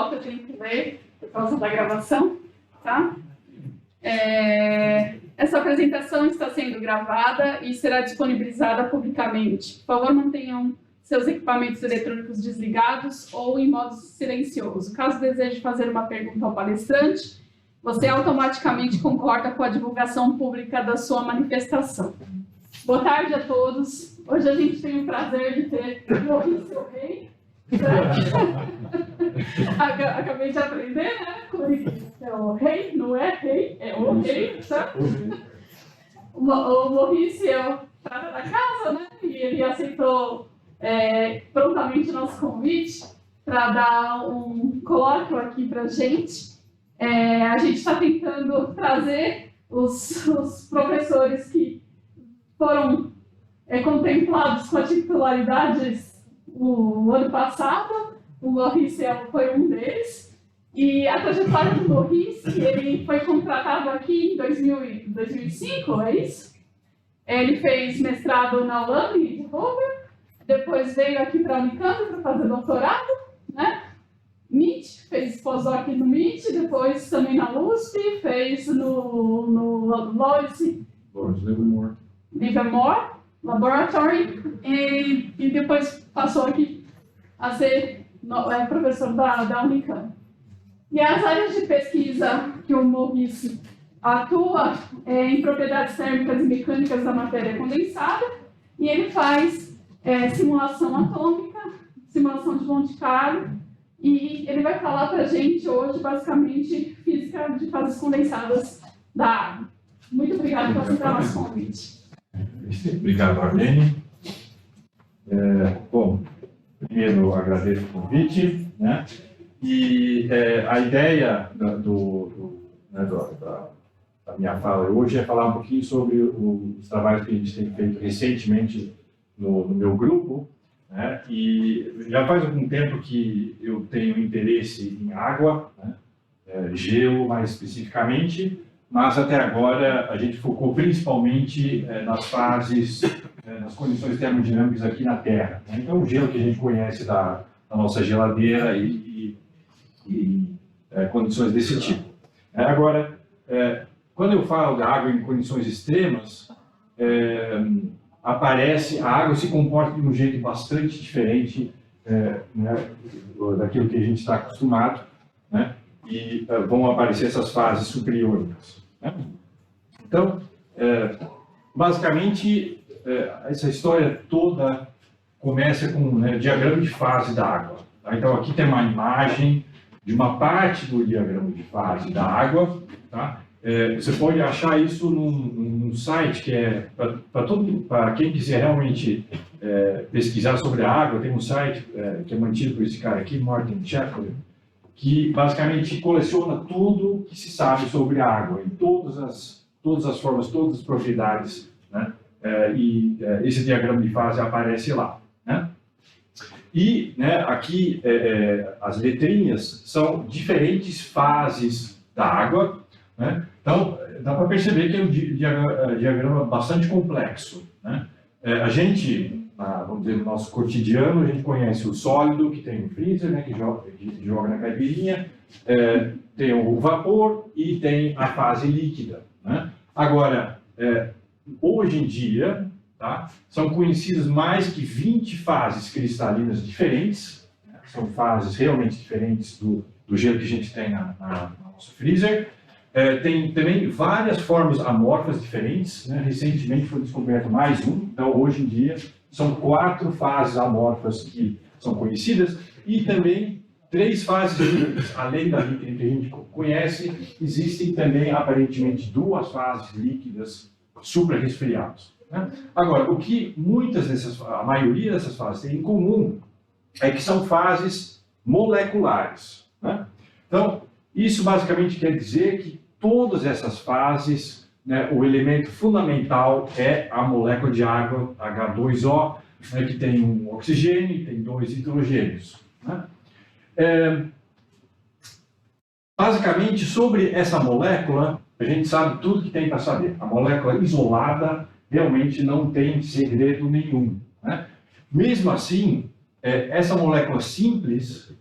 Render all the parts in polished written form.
cópia, eu tenho que ler por causa da gravação, tá? Essa apresentação está sendo gravada e será disponibilizada publicamente. Por favor, mantenham seus equipamentos eletrônicos desligados ou em modo silencioso. Caso deseje fazer uma pergunta ao palestrante, você automaticamente concorda com a divulgação pública da sua manifestação. Boa tarde a todos. Hoje a gente tem o prazer de ter o Maurício Rey. Acabei de aprender, né? É o Rei, não é Rei, é o Rei, tá? O Maurício é o prata da casa, né? E ele aceitou prontamente o nosso convite para dar um colóquio aqui para a gente. A gente está tentando trazer os professores que foram contemplados com a titularidade o ano passado. O Maurício foi um deles. E a trajetória do Maurício, ele foi contratado aqui em 2005, é isso? Ele fez mestrado na Holanda, em Eindhoven, depois veio aqui para a Unicamp para fazer doutorado, né? MIT, fez pós-doc no MIT, depois também na USP, fez no Lawrence Livermore Laboratory e depois passou aqui a ser professor da Unicamp. E as áreas de pesquisa que o Maurício atua em propriedades térmicas e mecânicas da matéria condensada, e ele faz simulação atômica, simulação de Monte Carlo, e ele vai falar para a gente hoje, basicamente, física de fases condensadas da água. Muito obrigada por aceitar nosso convite. Obrigado, Arlene. Bom, primeiro agradeço o convite, né? E a ideia da minha fala hoje é falar um pouquinho sobre os trabalhos que a gente tem feito recentemente no meu grupo, né? E já faz algum tempo que eu tenho interesse em água, né? Gelo mais especificamente, mas até agora a gente focou principalmente nas fases, nas condições termodinâmicas aqui na Terra, né? Então o gelo que a gente conhece da nossa geladeira e condições desse tipo. Agora, quando eu falo da água em condições extremas, a água se comporta de um jeito bastante diferente, né, daquilo que a gente está acostumado, né, e vão aparecer essas fases superiores, né? Então, basicamente, essa história toda começa com o diagrama de fase da água. Tá? Então, aqui tem uma imagem de uma parte do diagrama de fase da água. Tá? Você pode achar isso num site que para quem quiser realmente pesquisar sobre a água. Tem um site que é mantido por esse cara aqui, Martin Chaplin, que basicamente coleciona tudo que se sabe sobre a água, em todas as formas, todas as propriedades, né? E esse diagrama de fase aparece lá, né? E aqui as letrinhas são diferentes fases da água, né? Então dá para perceber que é um diagrama bastante complexo, né? A gente, vamos dizer, no nosso cotidiano, a gente conhece o sólido, que tem o freezer, né, que joga na caipirinha, tem o vapor e tem a fase líquida, né? Agora, hoje em dia, tá, são conhecidas mais que 20 fases cristalinas diferentes, né? São fases realmente diferentes do gelo que a gente tem no nosso freezer. Tem também várias formas amorfas diferentes, né? Recentemente foi descoberto mais um, então hoje em dia são 4 fases amorfas que são conhecidas e também 3 fases líquidas. Além da líquida que a gente conhece, existem também aparentemente 2 fases líquidas supra-resfriados, né? Agora, o que a maioria dessas fases tem em comum é que são fases moleculares, né? Então, isso basicamente quer dizer que todas essas fases, né, o elemento fundamental é a molécula de água, H2O, né, que tem um oxigênio e tem 2 hidrogênios, né? Basicamente, sobre essa molécula, a gente sabe tudo que tem para saber. A molécula isolada realmente não tem segredo nenhum, né? Mesmo assim, essa molécula simples,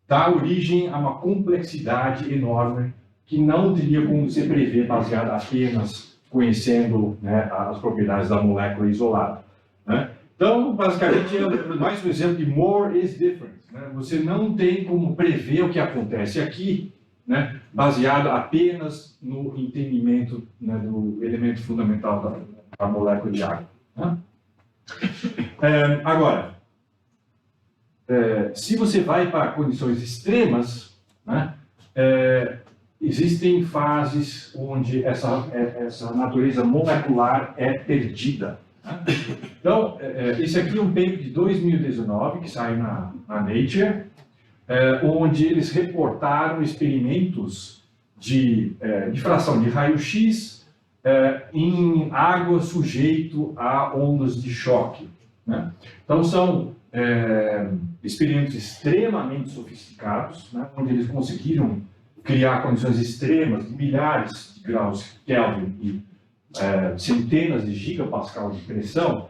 dá origem a uma complexidade enorme que não teria como se prever baseado apenas conhecendo, né, as propriedades da molécula isolada, né? Então, basicamente, é mais um exemplo de more is different, né? Você não tem como prever o que acontece aqui, né, baseado apenas no entendimento, né, do elemento fundamental da molécula de água, né? Agora, se você vai para condições extremas, né, existem fases onde essa natureza molecular é perdida, né? Então, esse aqui é um paper de 2019 que saiu na Nature, onde eles reportaram experimentos de difração de raio-x em água sujeito a ondas de choque, né? Então, são experimentos extremamente sofisticados, né, onde eles conseguiram criar condições extremas de milhares de graus Kelvin e centenas de gigapascal de pressão,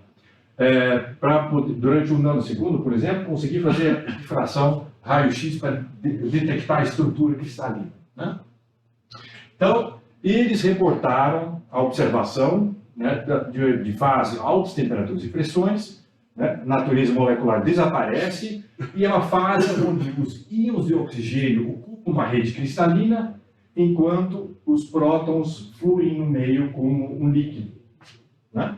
para, durante 1 nanosegundo, por exemplo, conseguir fazer difração raio-x para detectar a estrutura cristalina, né? Então, eles reportaram a observação, né, de fase altas temperaturas e pressões, né, natureza molecular desaparece, e é uma fase onde os íons de oxigênio ocupam uma rede cristalina, enquanto os prótons fluem no meio como um líquido, né?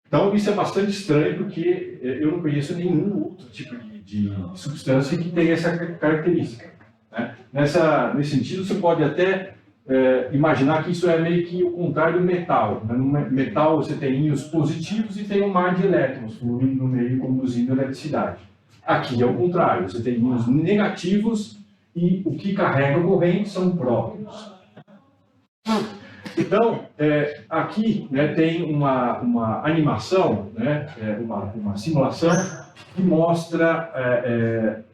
Então, isso é bastante estranho, porque eu não conheço nenhum outro tipo de substância que tenha essa característica, né? Nesse sentido, você pode até imaginar que isso é meio que o contrário do metal, né? No metal, você tem íons positivos e tem um mar de elétrons fluindo no meio, conduzindo eletricidade. Aqui é o contrário, você tem íons negativos e o que carrega a corrente são prótons. Então, aqui, né, tem uma animação, né, uma simulação que mostra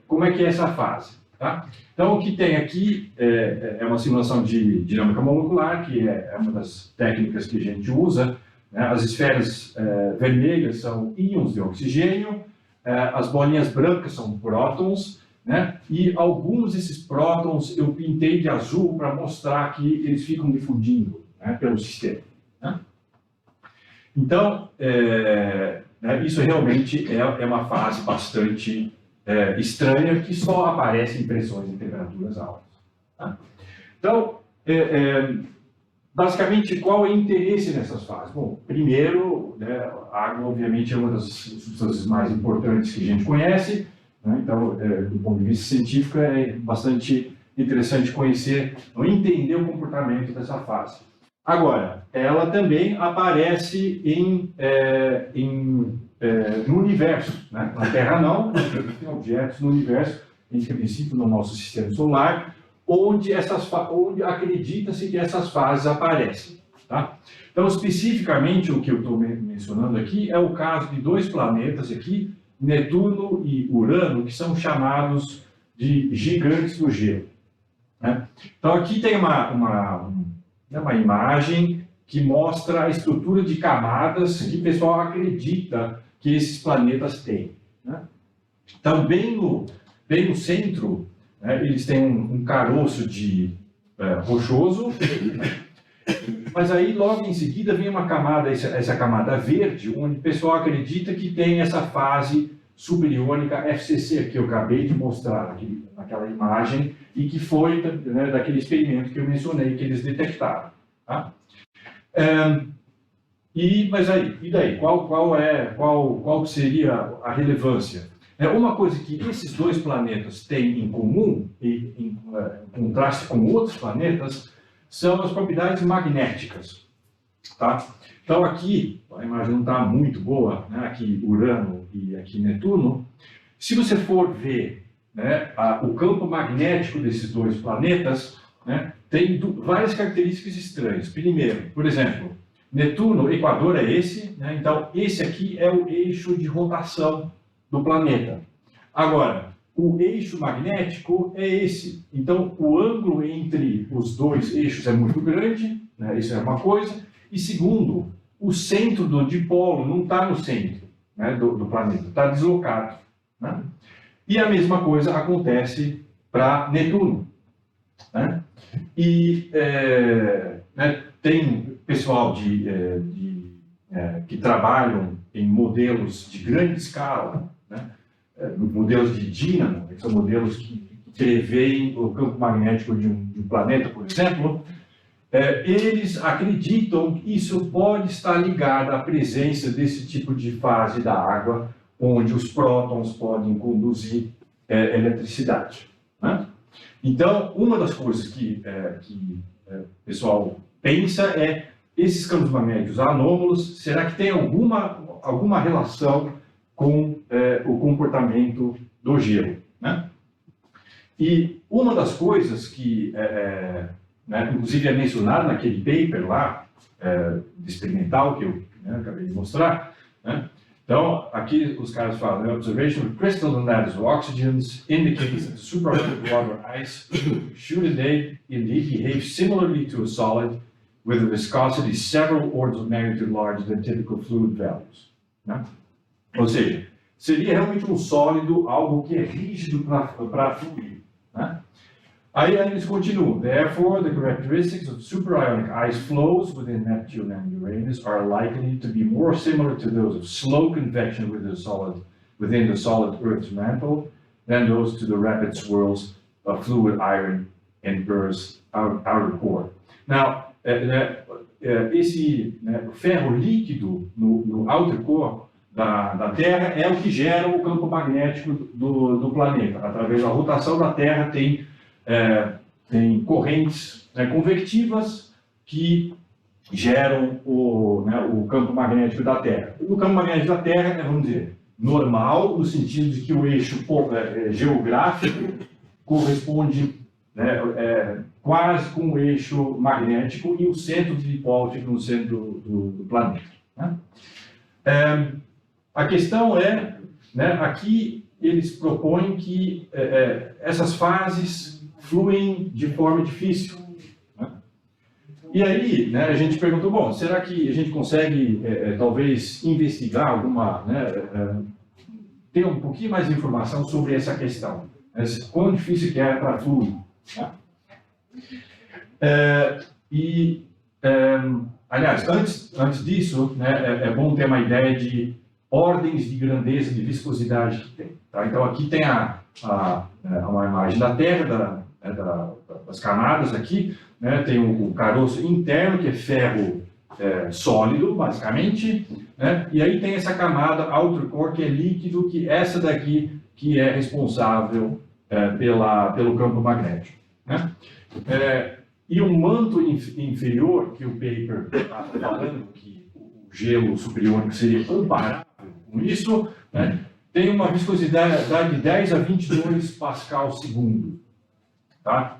como é que é essa fase, tá? Então, o que tem aqui é uma simulação de dinâmica molecular, que é uma das técnicas que a gente usa, né? As esferas vermelhas são íons de oxigênio, as bolinhas brancas são prótons, né? E alguns desses prótons eu pintei de azul para mostrar que eles ficam difundindo, né, pelo sistema, né? Então, né, isso realmente é uma fase bastante estranha, que só aparece em pressões e temperaturas altas, tá? Então, basicamente, qual é o interesse nessas fases? Bom, primeiro, né, a água, obviamente, é uma das substâncias mais importantes que a gente conhece, né? Então, do ponto de vista científico, é bastante interessante conhecer, ou entender o comportamento dessa fase. Agora, ela também aparece no universo, né? Na Terra não, tem objetos no universo, em princípio no nosso sistema solar, onde acredita-se que essas fases aparecem, tá? Então, especificamente, o que eu estou mencionando aqui é o caso de 2 planetas aqui, Netuno e Urano, que são chamados de gigantes do gelo, né? Então, aqui tem uma imagem que mostra a estrutura de camadas que o pessoal acredita que esses planetas têm, né? Então, bem no centro, né, eles têm um caroço rochoso, mas aí logo em seguida vem uma camada, essa camada verde, onde o pessoal acredita que tem essa fase superiônica FCC, que eu acabei de mostrar aqui, naquela imagem, e que foi, né, daquele experimento que eu mencionei, que eles detectaram, tá? Mas aí, e daí? Qual seria a relevância? Uma coisa que esses 2 planetas têm em comum, e em contraste com outros planetas, são as propriedades magnéticas, tá? Então aqui, a imagem não está muito boa, né? Aqui Urano e aqui Netuno. Se você for ver, né, o campo magnético desses 2 planetas, né, tem várias características estranhas. Primeiro, por exemplo, Netuno, o equador é esse, né? Então esse aqui é o eixo de rotação do planeta. Agora, o eixo magnético é esse. Então, o ângulo entre os 2 eixos é muito grande, né? Isso é uma coisa. E segundo, o centro do dipolo não está no centro, né, do planeta, está deslocado, né? E a mesma coisa acontece para Netuno. Né? E tem pessoal que trabalham em modelos de grande escala, né? Modelos de dínamo, que são modelos que preveem o campo magnético de um planeta, por exemplo. Eles acreditam que isso pode estar ligado à presença desse tipo de fase da água, onde os prótons podem conduzir eletricidade. Né? Então, uma das coisas que o pessoal pensa é esses campos magnéticos anômalos, será que tem alguma relação com o comportamento do gelo? Né? E uma das coisas que inclusive é mencionado naquele paper lá, experimental, que eu acabei de mostrar. Né? Então, aqui os caras falam, the observation of crystals and atoms of oxygens indicates that the supraatomic water ice should indeed behave similarly to a solid with a viscosity several orders of magnitude larger than typical fluid values. Né? Ou seja, seria realmente um sólido, algo que é rígido para fluir. Né? Aí eles continuam. Therefore, the characteristics of superionic ice flows within Neptune and Uranus are likely to be more similar to those of slow convection within the solid Earth's mantle than those to the rapid swirls of fluid iron in Earth's outer core. Now, esse ferro líquido no outer core da Terra é o que gera o campo magnético do planeta. Através da rotação da Terra tem correntes convectivas que geram o campo magnético da Terra. O campo magnético da Terra vamos dizer, normal, no sentido de que o eixo geográfico corresponde quase com o eixo magnético e o centro de dipolo fica no centro do planeta. Né? A questão aqui eles propõem que essas fases fluem de forma difícil. Né? E aí, a gente perguntou, bom, será que a gente consegue, talvez, investigar ter um pouquinho mais de informação sobre essa questão? Quão difícil que é para fluir? Né? Aliás, antes disso, é bom ter uma ideia de ordens de grandeza de viscosidade que tem. Tá? Então, aqui tem uma imagem da Terra, das camadas aqui, tem o caroço interno, que é ferro sólido, basicamente, e aí tem essa camada outer core, que é líquido, que essa daqui que é responsável pelo campo magnético. Né? E o manto inferior, que o paper está falando, que o gelo superior seria comparável com isso, tem uma viscosidade de 10 a 22 pascal segundo. Tá?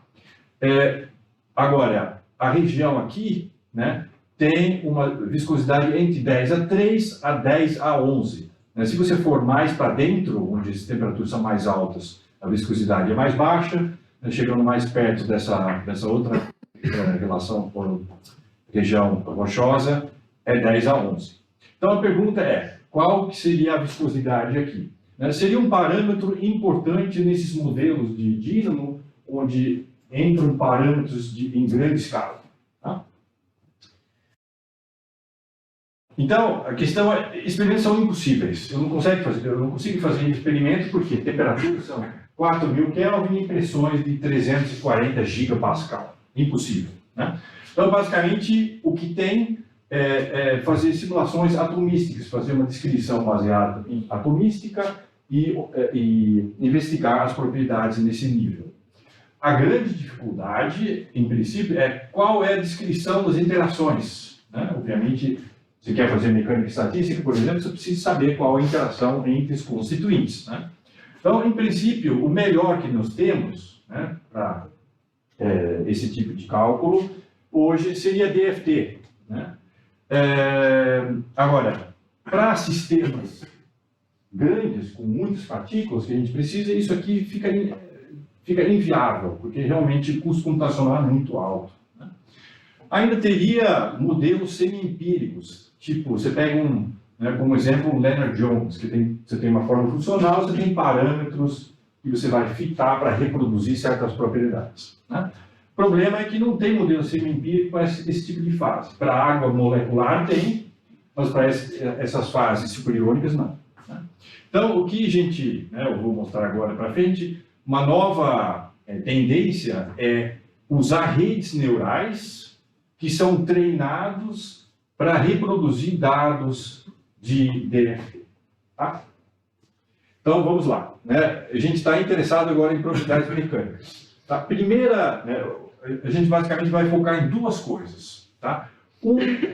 Agora, a região aqui tem uma viscosidade entre 10 a 3 a 10 a 11. Se você for mais para dentro, onde as temperaturas são mais altas, a viscosidade é mais baixa, chegando mais perto dessa outra relação por região rochosa, é 10 a 11. Então a pergunta é, qual que seria a viscosidade aqui? Seria um parâmetro importante nesses modelos de dínamo, onde entram parâmetros em grande escala. Tá? Então, a questão é, experimentos são impossíveis. Eu não consigo fazer experimento porque temperaturas são 4.000 Kelvin e pressões de 340 gigapascal. Impossível. Né? Então, basicamente, o que tem é fazer simulações atomísticas, fazer uma descrição baseada em atomística e investigar as propriedades nesse nível. A grande dificuldade, em princípio, é qual é a descrição das interações. Né? Obviamente, se quer fazer mecânica estatística, por exemplo, você precisa saber qual é a interação entre os constituintes. Né? Então, em princípio, o melhor que nós temos para esse tipo de cálculo hoje seria DFT. Né? Agora, para sistemas grandes, com muitas partículas que a gente precisa, isso aqui fica inviável, porque realmente o custo computacional é muito alto. Né? Ainda teria modelos semi-empíricos, tipo, você pega como exemplo o Lennard-Jones, que você tem uma forma funcional, você tem parâmetros e você vai fitar para reproduzir certas propriedades, né? O problema é que não tem modelo semi-empírico para esse tipo de fase. Para a água molecular tem, mas para essas fases superiônicas não, né? Então, o que a gente, né, eu vou mostrar agora para frente, uma nova tendência é usar redes neurais que são treinados para reproduzir dados de DFT, tá? Então, vamos lá, né? A gente está interessado agora em propriedades mecânicas. A primeira, né, a gente basicamente vai focar em duas coisas, tá?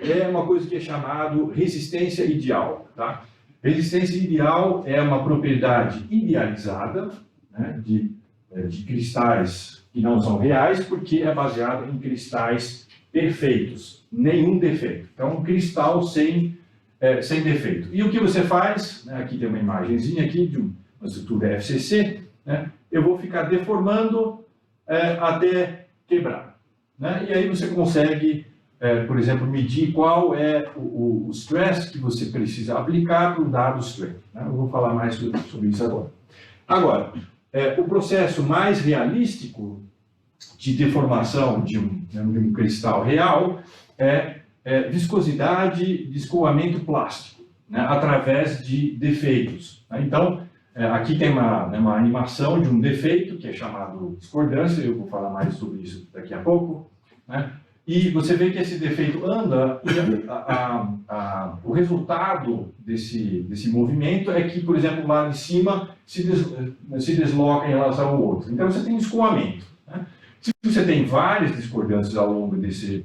É uma coisa que é chamado resistência ideal, tá? Resistência ideal é uma propriedade idealizada, né, de cristais que não são reais, porque é baseado em cristais perfeitos, nenhum defeito. Então, um cristal sem defeito. E o que você faz, né, aqui tem uma imagenzinha aqui de uma estrutura FCC, né, eu vou ficar deformando até quebrar, né, e aí você consegue, por exemplo, medir qual é o stress que você precisa aplicar para o dado strain, né? Eu vou falar mais sobre isso agora. Agora, o processo mais realístico de deformação de um cristal real é viscosidade de escoamento plástico, né, através de defeitos, né? Então, aqui tem uma animação de um defeito que é chamado discordância, eu vou falar mais sobre isso daqui a pouco, né? E você vê que esse defeito anda, e o resultado desse movimento é que, por exemplo, lá de cima se desloca em relação ao outro. Então, você tem escoamento, né? Se você tem várias discordâncias ao longo dessa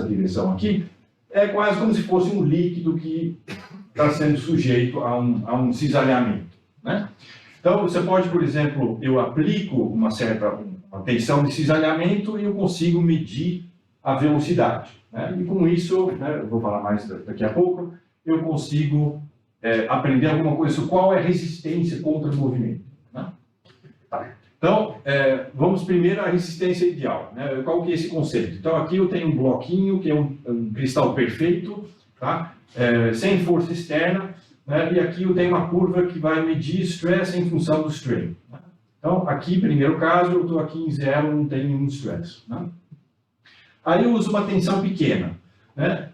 direção aqui, é quase como se fosse um líquido que está sendo sujeito a um cisalhamento, né? Então, você pode, por exemplo, eu aplico uma tensão de cisalhamento e eu consigo medir a velocidade, né? E com isso, né, eu vou falar mais daqui a pouco, eu consigo aprender alguma coisa sobre qual é a resistência contra o movimento, né? Tá. Então, vamos primeiro à resistência ideal, né? Qual que é esse conceito? Então, aqui eu tenho um bloquinho que é um cristal perfeito, tá? Sem força externa, né? E aqui eu tenho uma curva que vai medir stress em função do strain, né? Então, aqui, primeiro caso, eu estou aqui em zero, não tem nenhum stress, né? Aí eu uso uma tensão pequena, né?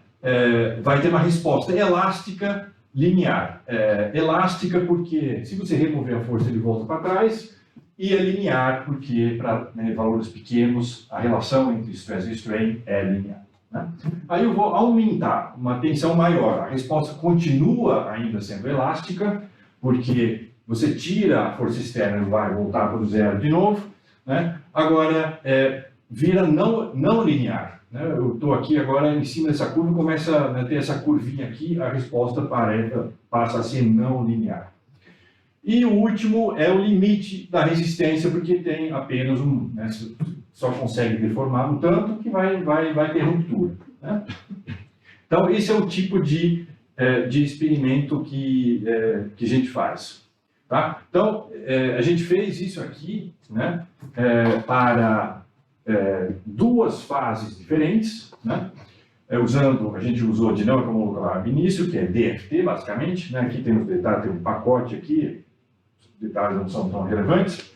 Vai ter uma resposta elástica linear. Elástica porque, se você remover a força, ele volta para trás, e é linear porque, para valores pequenos, a relação entre stress e strain é linear, né? Aí eu vou aumentar uma tensão maior. A resposta continua ainda sendo elástica, porque você tira a força externa e vai voltar para o zero de novo, né? Agora, vira não linear, né? Eu estou aqui agora em cima dessa curva, começa a ter essa curvinha aqui, a resposta passa a ser não linear. E o último é o limite da resistência, porque tem apenas né, só consegue deformar um tanto que vai ter ruptura, né? Então, esse é o tipo de experimento que a gente faz, tá? Então, a gente fez isso aqui, né, para duas fases diferentes, né? A gente usou dinâmica molecular no início, que é DFT, basicamente, né? Aqui tem os detalhes, tem um pacote aqui, os detalhes não são tão relevantes,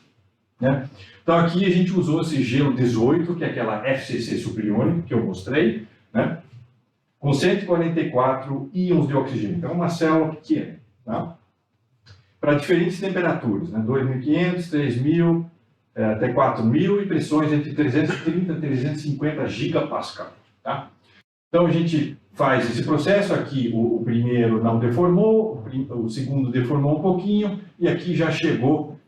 né? Então, aqui a gente usou esse gelo 18, que é aquela FCC superiônica que eu mostrei, né, com 144 íons de oxigênio. Então, uma célula pequena, tá? Para diferentes temperaturas, né? 2.500, 3.000, até 4.000 e pressões entre 330 e 350 gigapascal, tá? Então, a gente faz esse processo aqui, o primeiro não deformou, o segundo deformou um pouquinho, e aqui já chegou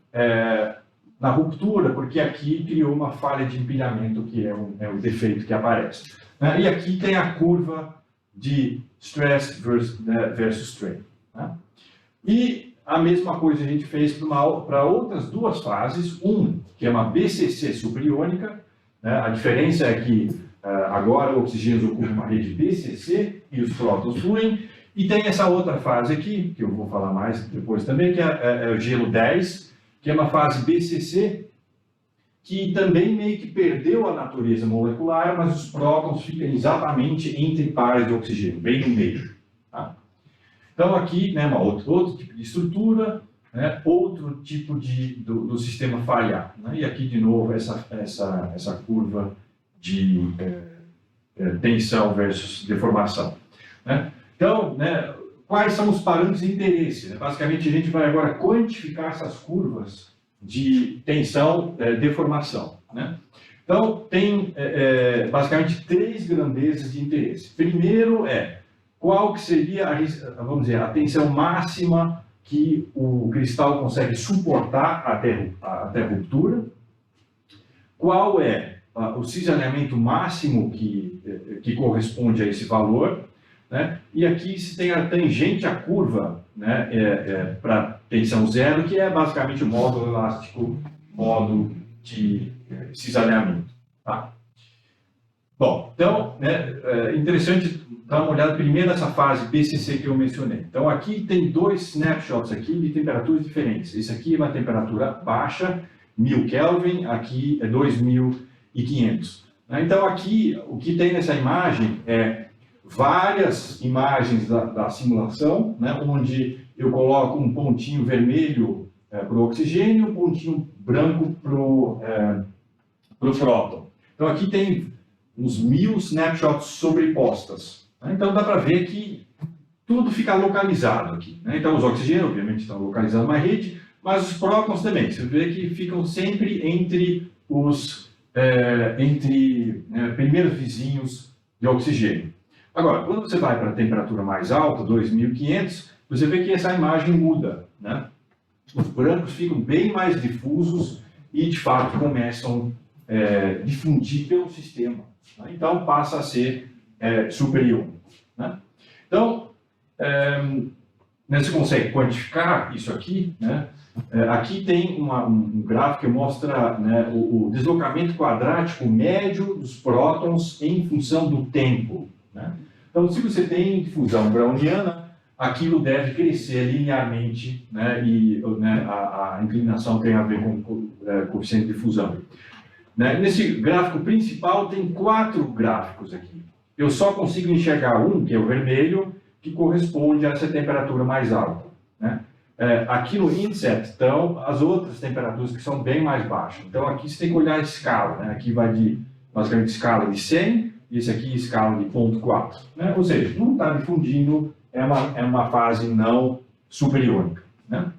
na ruptura, porque aqui criou uma falha de empilhamento, que é o defeito que aparece, né? E aqui tem a curva de stress versus strain, né? E a mesma coisa a gente fez para outras duas fases, que é uma BCC superiônica, né? A diferença é que agora o oxigênio ocupa uma rede BCC e os prótons fluem, e tem essa outra fase aqui, que eu vou falar mais depois também, que é o gelo 10, que é uma fase BCC, que também meio que perdeu a natureza molecular, mas os prótons ficam exatamente entre pares de oxigênio, bem no meio, tá? Então aqui, né, outro tipo de estrutura, né, outro tipo do sistema falhar. Né? E aqui, de novo, essa curva de tensão versus deformação. Né? Então, né, quais são os parâmetros de interesse? Né? Basicamente, a gente vai agora quantificar essas curvas de tensão, deformação. Né? Então, tem basicamente 3 grandezas de interesse. Primeiro qual que seria, vamos dizer, a tensão máxima que o cristal consegue suportar até ruptura? Qual é o cisalhamento máximo que corresponde a esse valor? Né? E aqui se tem a tangente à curva, né, para tensão zero, que é basicamente o módulo elástico, modo de cisalhamento. Tá? Bom, então, né, interessante dar uma olhada primeiro nessa fase BCC que eu mencionei. Então, aqui tem 2 snapshots aqui de temperaturas diferentes. Esse aqui é uma temperatura baixa, 1000 Kelvin, aqui é 2500. Então, aqui, o que tem nessa imagem é várias imagens da simulação, né, onde eu coloco um pontinho vermelho para o oxigênio, um pontinho branco para o próton. Então, aqui tem uns 1000 snapshots sobrepostas. Né? Então, dá para ver que tudo fica localizado aqui. Né? Então, os oxigênios, obviamente, estão localizados na rede, mas os prótons também. Você vê que ficam sempre entre os primeiros vizinhos de oxigênio. Agora, quando você vai para a temperatura mais alta, 2500, você vê que essa imagem muda. Né? Os brancos ficam bem mais difusos e, de fato, começam a difundir pelo sistema. Né? Então, passa a ser superior. Né? Então, você consegue quantificar isso aqui. Né? Aqui tem um gráfico que mostra, né, o deslocamento quadrático médio dos prótons em função do tempo. Né? Então, se você tem difusão browniana, aquilo deve crescer linearmente, né, e né, a inclinação tem a ver com o coeficiente de difusão. Né? Nesse gráfico principal tem 4 gráficos aqui. Eu só consigo enxergar um, que é o vermelho, que corresponde a essa temperatura mais alta. Né? Aqui no inset estão as outras temperaturas que são bem mais baixas. Então aqui você tem que olhar a escala. Né? Aqui vai de, basicamente, escala de 100, e esse aqui escala de 0,4. Né? Ou seja, não está difundindo, é uma fase não superiônica. Né?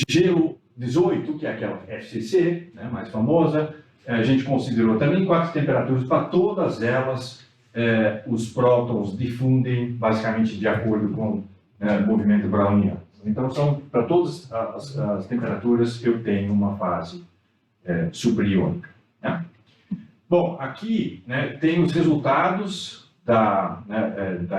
Gelo 18, que é aquela FCC, né, mais famosa, a gente considerou também 4 temperaturas. Para todas elas, os prótons difundem basicamente de acordo com o movimento browniano. Então, para todas as temperaturas, eu tenho uma fase superiônica. Né? Bom, aqui, né, tem os resultados da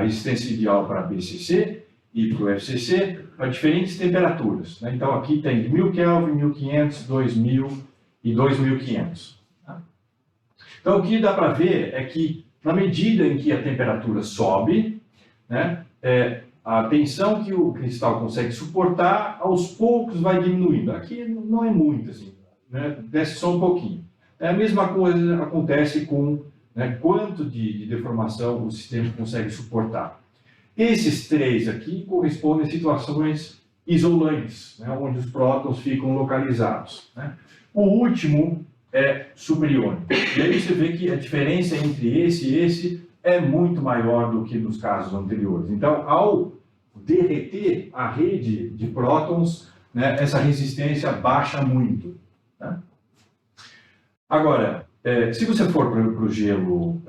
resistência ideal para BCC e para o FCC a diferentes temperaturas. Né? Então, aqui tem de 1000 Kelvin, 1500, 2000 e 2500. Tá? Então, o que dá para ver é que, na medida em que a temperatura sobe, né, a tensão que o cristal consegue suportar, aos poucos vai diminuindo. Aqui não é muito, assim, né? Desce só um pouquinho. A mesma coisa acontece com, né, quanto de deformação o sistema consegue suportar. Esses 3 aqui correspondem a situações isolantes, né, onde os prótons ficam localizados. Né? O último é superior. E aí você vê que a diferença entre esse e esse é muito maior do que nos casos anteriores. Então, ao derreter a rede de prótons, né, essa resistência baixa muito. Né? Agora, se você for para o gelo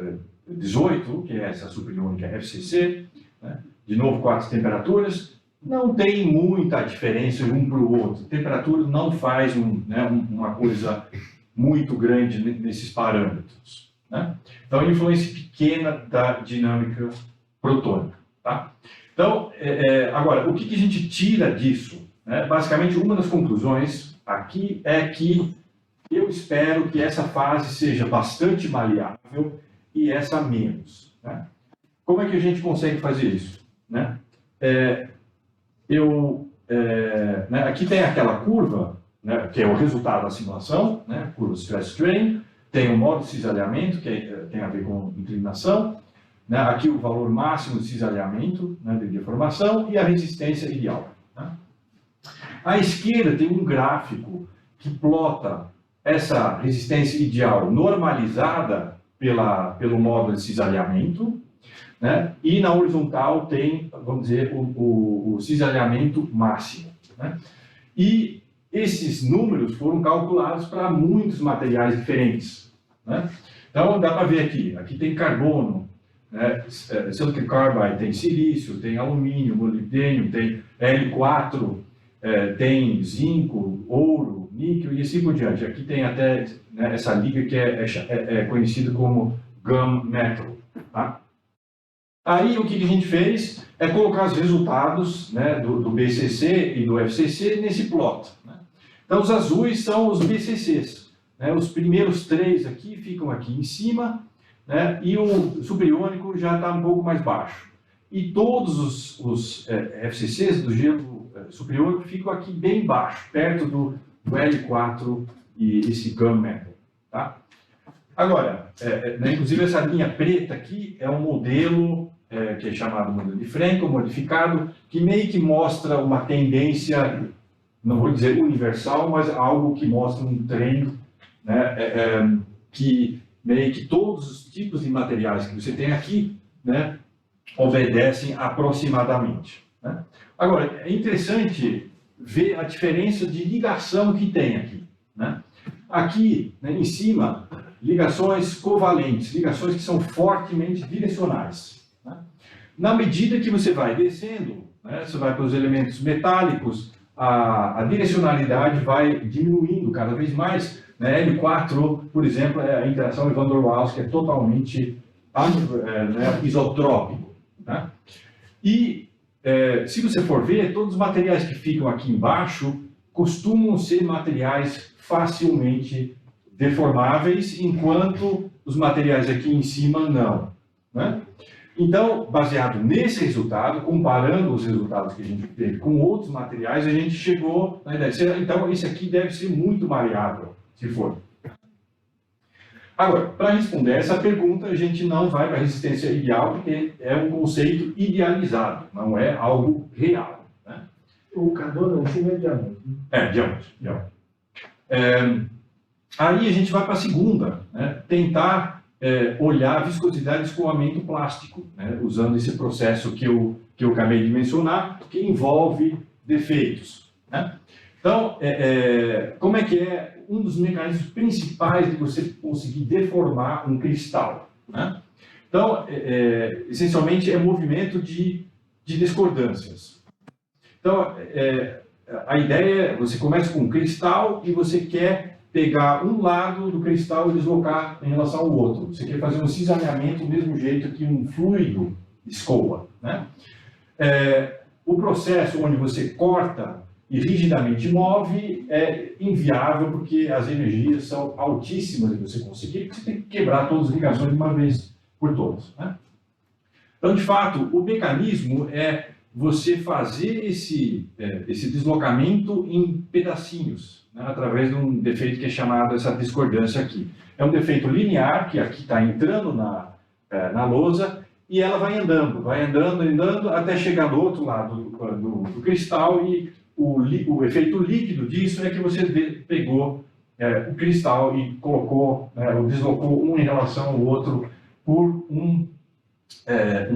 18, que é essa superiônica FCC, né, de novo 4 temperaturas, não tem muita diferença de um para o outro. A temperatura não faz uma coisa muito grande nesses parâmetros. Né? Então, influência pequena da dinâmica protônica. Tá? Então, agora, o que a gente tira disso? Né? Basicamente, uma das conclusões aqui é que eu espero que essa fase seja bastante maleável e essa menos. Né? Como é que a gente consegue fazer isso? Né? Né, aqui tem aquela curva, né, que é o resultado da simulação, né, curva stress-strain, tem o modo de cisalhamento, que tem a ver com inclinação, né, aqui o valor máximo de cisalhamento, né, de deformação, e a resistência ideal. Né? À esquerda tem um gráfico que plota essa resistência ideal normalizada pelo módulo de cisalhamento, né? E na horizontal tem, vamos dizer, o cisalhamento máximo, né? E esses números foram calculados para muitos materiais diferentes, né? Então, dá para ver aqui tem carbono, né? Silicon carbide, tem silício, tem alumínio, molibdênio, tem L4, tem zinco, ouro, níquel e assim por diante. Aqui tem até, né, essa liga que é conhecida como gum metal, tá? Aí o que a gente fez é colocar os resultados, né, do BCC e do FCC nesse plot, né? Então os azuis são os BCCs, né? Os primeiros 3 aqui ficam aqui em cima, né? E o subiônico já está um pouco mais baixo. E todos os FCCs do gelo superior ficam aqui bem baixo, perto do L4 e esse gum metal, tá? Agora, né, inclusive essa linha preta aqui é um modelo que é chamado modelo de Frankel modificado, que meio que mostra uma tendência, não vou dizer universal, mas algo que mostra um trend, né, que meio que todos os tipos de materiais que você tem aqui, né, obedecem aproximadamente, né? Agora, é interessante ver a diferença de ligação que tem aqui, né? Aqui, né, em cima, ligações covalentes, ligações que são fortemente direcionais, né? Na medida que você vai descendo, né, você vai para os elementos metálicos, a direcionalidade vai diminuindo cada vez mais, né? L4, por exemplo, é a interação de Van der Waals, que é totalmente né, isotrópico, né? E se você for ver, todos os materiais que ficam aqui embaixo costumam ser materiais facilmente deformáveis, enquanto os materiais aqui em cima não, né? Então, baseado nesse resultado, comparando os resultados que a gente teve com outros materiais, a gente chegou na ideia. Então, esse aqui deve ser muito maleável, se for. Agora, para responder essa pergunta, a gente não vai para a resistência ideal, porque é um conceito idealizado, não é algo real, né? O carbono em cima é diamante. Diamante. Aí a gente vai para a segunda, né? Tentar olhar a viscosidade de escoamento plástico, né? Usando esse processo que eu acabei de mencionar, que envolve defeitos, né? Então, como é que é um dos mecanismos principais de você conseguir deformar um cristal, né? Então, essencialmente, é movimento de discordâncias. Então, a ideia é, você começa com um cristal e você quer pegar um lado do cristal e deslocar em relação ao outro. Você quer fazer um cisalhamento do mesmo jeito que um fluido escoa, né? O processo onde você corta e rigidamente move é inviável, porque as energias são altíssimas de você conseguir, porque você tem que quebrar todas as ligações de uma vez por todas, né? Então, de fato, o mecanismo é você fazer esse deslocamento em pedacinhos, né, através de um defeito que é chamado essa discordância aqui. É um defeito linear, que aqui está entrando na lousa, e ela vai andando, até chegar do outro lado do cristal, e o efeito líquido disso é que você pegou o cristal e colocou, ou deslocou um em relação ao outro por um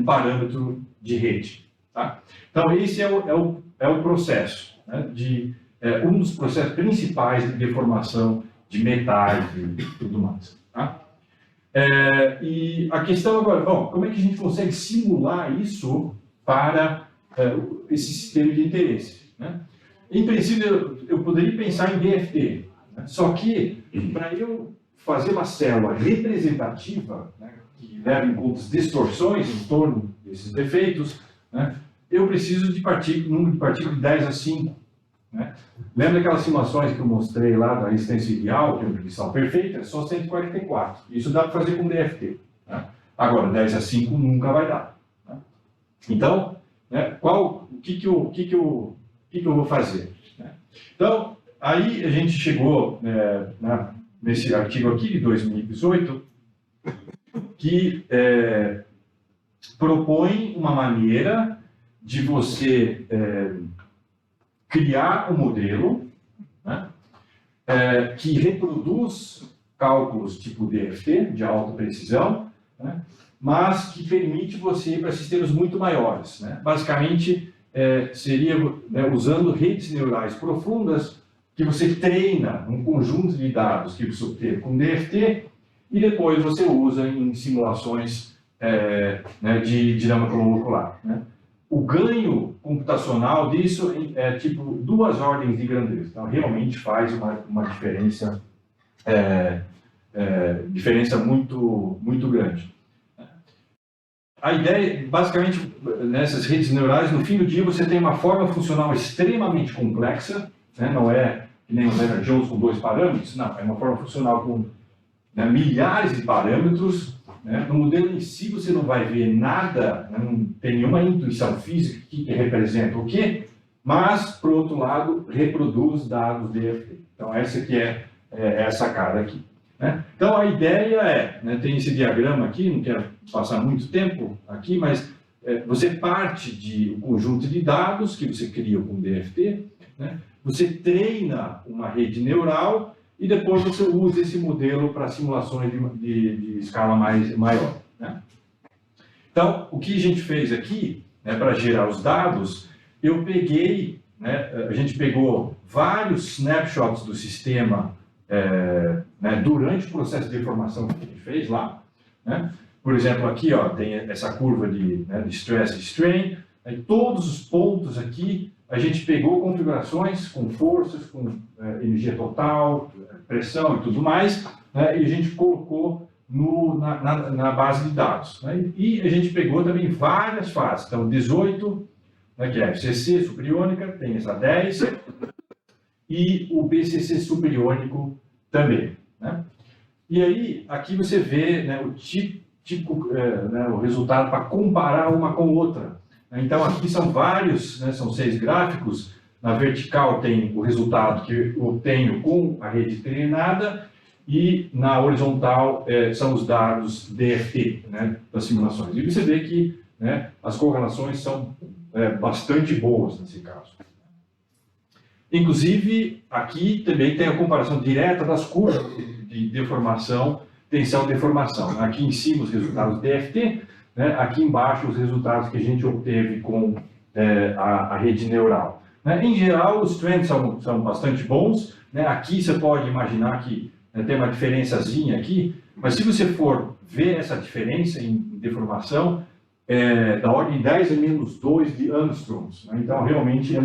parâmetro de rede, tá? Então, esse é o processo, né, um dos processos principais de deformação de metais e tudo mais, tá? E a questão agora, bom, como é que a gente consegue simular isso para esse sistema de interesse, né? Em princípio, eu poderia pensar em DFT, né? Só que, para eu fazer uma célula representativa, né, que leva em conta as distorções em torno desses defeitos, né, eu preciso de número de partículas de 10 a 5. Né? Lembra aquelas simulações que eu mostrei lá da resistência ideal, que é uma medição perfeita? É só 144. Isso dá para fazer com DFT. Né? Agora, 10 a 5 nunca vai dar. Né? Então, né, o que eu vou fazer? Né? Então, aí a gente chegou nesse artigo aqui de 2018, que propõe uma maneira de você criar um modelo, né, que reproduz cálculos tipo DFT, de alta precisão, né, mas que permite você ir para sistemas muito maiores. Né? Basicamente, seria, né, usando redes neurais profundas, que você treina um conjunto de dados que você obteve com DFT e depois você usa em simulações né, de dinâmica molecular. Né? O ganho computacional disso é tipo 2 ordens de grandeza. Então, realmente faz uma diferença, diferença muito, muito grande. A ideia, basicamente, nessas redes neurais, no fim do dia, você tem uma forma funcional extremamente complexa, né? Não é que nem o Leonard Jones com 2 parâmetros, não, é uma forma funcional com, né, milhares de parâmetros. Né? No modelo em si, você não vai ver nada, né? Não tem nenhuma intuição física que representa o quê, mas, por outro lado, reproduz dados DFT. Então, essa que é essa cara aqui. Né? Então, a ideia né, tem esse diagrama aqui, não quero passar muito tempo aqui, mas você parte de um conjunto de dados que você cria com DFT, né? Você treina uma rede neural e depois você usa esse modelo para simulações de escala maior. Né? Então, o que a gente fez aqui, né, para gerar os dados, eu peguei, né, a gente pegou vários snapshots do sistema né, durante o processo de formação que a gente fez lá. Né? Por exemplo, aqui ó, tem essa curva de stress e strain, né, todos os pontos aqui a gente pegou configurações com forças, com energia total, pressão e tudo mais, né, e a gente colocou na base de dados. Né, e a gente pegou também várias fases, então 18, né, que é FCC supriônica, tem essa 10, e o BCC supriônico também. Né? E aí, aqui você vê, né, né, o resultado para comparar uma com outra. Então, aqui são vários, né, são 6 gráficos. Na vertical tem o resultado que eu obtenho com a rede treinada e na horizontal são os dados DFT, né, das simulações. E você vê que, né, as correlações são bastante boas nesse caso. Inclusive, aqui também tem a comparação direta das curvas de deformação, tensão-deformação. Aqui em cima os resultados DFT, né? Aqui embaixo os resultados que a gente obteve com a rede neural. Né? Em geral, os trends são bastante bons. Né? Aqui você pode imaginar que tem uma diferençazinha aqui, mas se você for ver essa diferença em deformação, da ordem 10 a menos 2 de angstroms. Né? Então, realmente é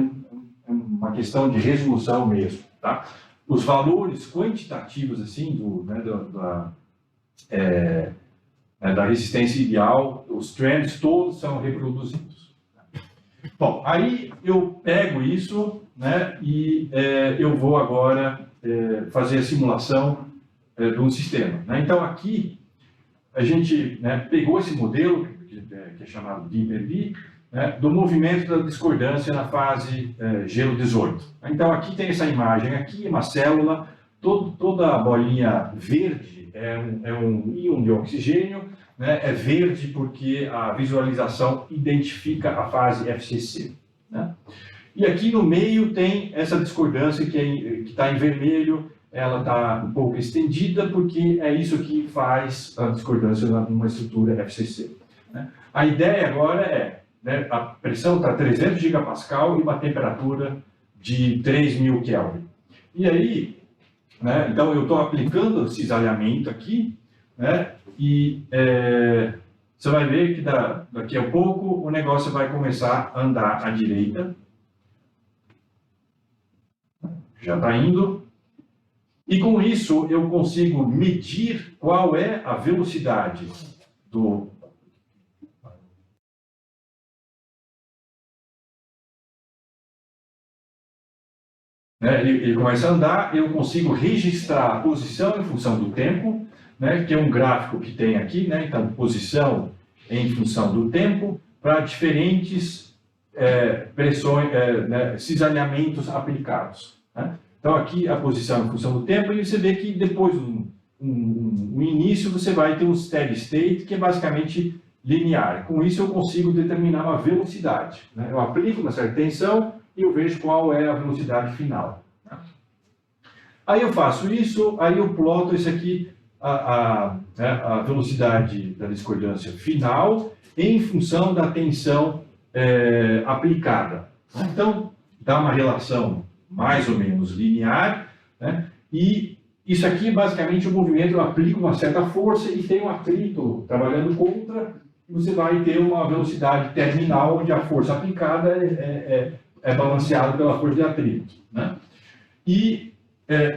uma questão de resolução mesmo. Tá? Os valores quantitativos assim, da resistência ideal, os trends todos são reproduzidos. Bom, aí eu pego isso, né, e eu vou agora fazer a simulação de um sistema. Né? Então aqui a gente, né, pegou esse modelo, que é chamado DIMPD, né, do movimento da discordância na fase gelo 18. Então aqui tem essa imagem, aqui é uma célula, toda a bolinha verde é um íon de oxigênio, né, é verde porque a visualização identifica a fase FCC. Né? E aqui no meio tem essa discordância que está em vermelho, ela está um pouco estendida porque é isso que faz a discordância numa estrutura FCC. Né? A ideia agora né, a pressão está a 300 gigapascal e uma temperatura de 3.000 Kelvin. E aí, né, então eu estou aplicando o cisalhamento aqui, né, e você vai ver que daqui a pouco o negócio vai começar a andar à direita. Já está indo. E com isso eu consigo medir qual é a velocidade do... Né, ele começa a andar, eu consigo registrar a posição em função do tempo, né, que é um gráfico que tem aqui, né, então posição em função do tempo, para diferentes pressões, né, cisalhamentos aplicados. Né? Então aqui a posição em função do tempo, e você vê que depois no início você vai ter um steady state, que é basicamente linear. Com isso eu consigo determinar uma velocidade. Né? Eu aplico uma certa tensão, e eu vejo qual é a velocidade final. Né? Aí eu faço isso, aí eu ploto isso aqui, a velocidade da discordância final em função da tensão aplicada. Então, dá uma relação mais ou menos linear, né? E isso aqui, basicamente, o movimento aplica uma certa força e tem um atrito trabalhando contra, e você vai ter uma velocidade terminal onde a força aplicada é balanceada pela força de atrito. Né? E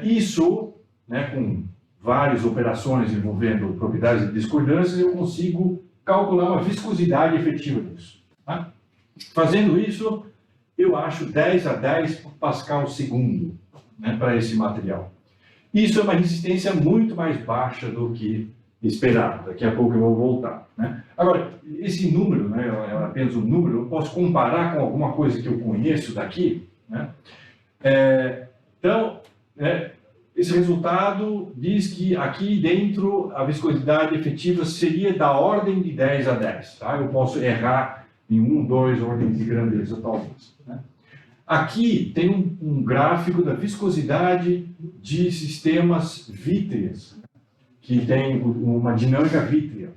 isso, né, com várias operações envolvendo propriedades de discordância, eu consigo calcular uma viscosidade efetiva disso. Tá? Fazendo isso, eu acho 10 a 10 pascal segundo, né, para esse material. Isso é uma resistência muito mais baixa do que esperado. Daqui a pouco eu vou voltar. Né? Agora, esse número, né, é apenas um número, eu posso comparar com alguma coisa que eu conheço daqui. Né? Então, esse resultado diz que aqui dentro a viscosidade efetiva seria da ordem de 10 a 10. Tá? Eu posso errar em 1, 2 ordens de grandeza, talvez. Né? Aqui tem um gráfico da viscosidade de sistemas vítreos, que tem uma dinâmica vítrea.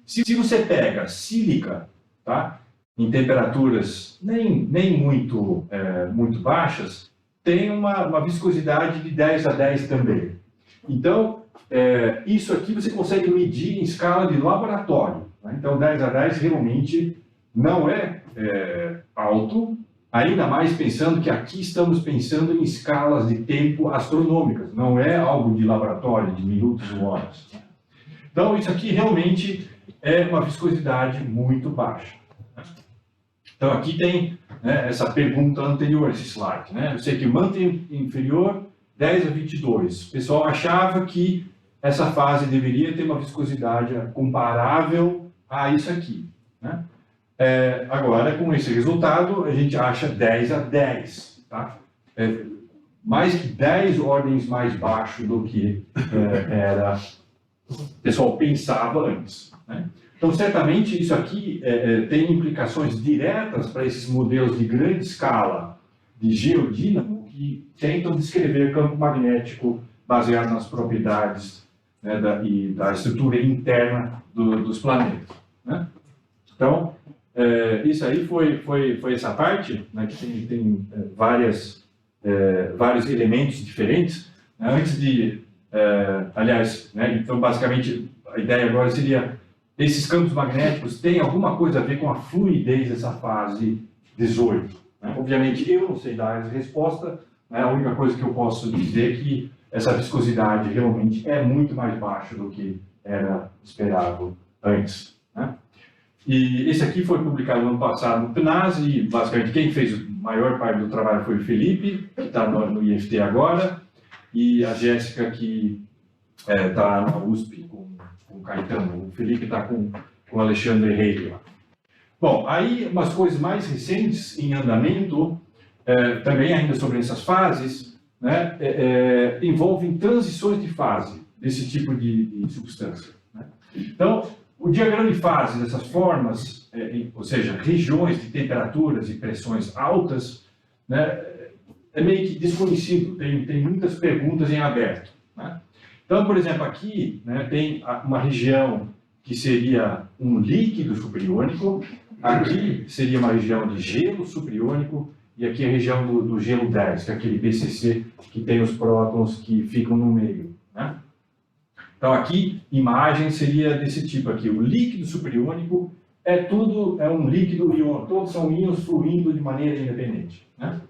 Se você pega sílica, tá, em temperaturas nem muito baixas, tem uma viscosidade de 10 a 10 também. Então, isso aqui você consegue medir em escala de laboratório. Né? Então, 10 a 10 realmente não é alto, ainda mais pensando que aqui estamos pensando em escalas de tempo astronômicas, não é algo de laboratório, de minutos ou horas. Então, isso aqui realmente é uma viscosidade muito baixa. Então, aqui tem, né, essa pergunta anterior, esse slide. Né? Eu sei que manta inferior, 10 a 22. O pessoal achava que essa fase deveria ter uma viscosidade comparável a isso aqui. Né? Agora, com esse resultado, a gente acha 10 a 10. Tá? Mais que 10 ordens mais baixo do que o pessoal pensava antes. Né? Então, certamente, isso aqui tem implicações diretas para esses modelos de grande escala de geodínamo que tentam descrever campo magnético baseado nas propriedades, né, da estrutura interna dos planetas. Né? Então, isso aí foi essa parte, né, que tem vários elementos diferentes. Né? Antes de, aliás, né, então basicamente a ideia agora seria, esses campos magnéticos têm alguma coisa a ver com a fluidez dessa fase 18. Né? Obviamente eu não sei dar essa resposta, né? A única coisa que eu posso dizer é que essa viscosidade realmente é muito mais baixa do que era esperado antes. Né? E esse aqui foi publicado no ano passado no PNAS, e basicamente quem fez a maior parte do trabalho foi o Felipe, que está no IFT agora, e a Jéssica, que está na USP com o Caetano. O Felipe está com o Alexandre Reis lá. Bom, aí umas coisas mais recentes em andamento, também ainda sobre essas fases, né, envolvem transições de fase desse tipo de substância. Né? Então, o diagrama de fase dessas formas, ou seja, regiões de temperaturas e pressões altas, né, é meio que desconhecido, tem muitas perguntas em aberto. Né? Então, por exemplo, aqui, né, tem uma região que seria um líquido supriônico, aqui seria uma região de gelo supriônico, e aqui a região do gelo 10, que é aquele BCC que tem os prótons que ficam no meio. Né? Então, aqui, imagem seria desse tipo aqui. O líquido supriônico é um líquido íon, todos são íons fluindo de maneira independente. Né?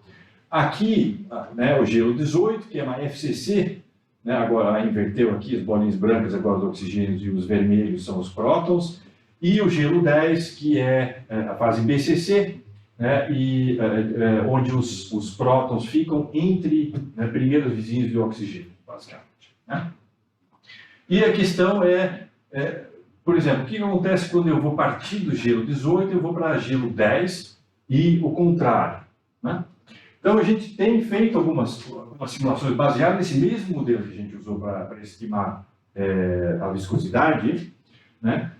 Aqui, né, o gelo 18, que é uma FCC, né, agora inverteu aqui as bolinhas brancas, agora os oxigênios, e os vermelhos são os prótons, e o gelo 10, que é a fase BCC, né, onde os prótons ficam entre, né, primeiros vizinhos do oxigênio, basicamente. Né? E a questão por exemplo, o que acontece quando eu vou partir do gelo 18 e eu vou para gelo 10 e o contrário. Né? Então, a gente tem feito algumas simulações baseadas nesse mesmo modelo que a gente usou para estimar a viscosidade, né?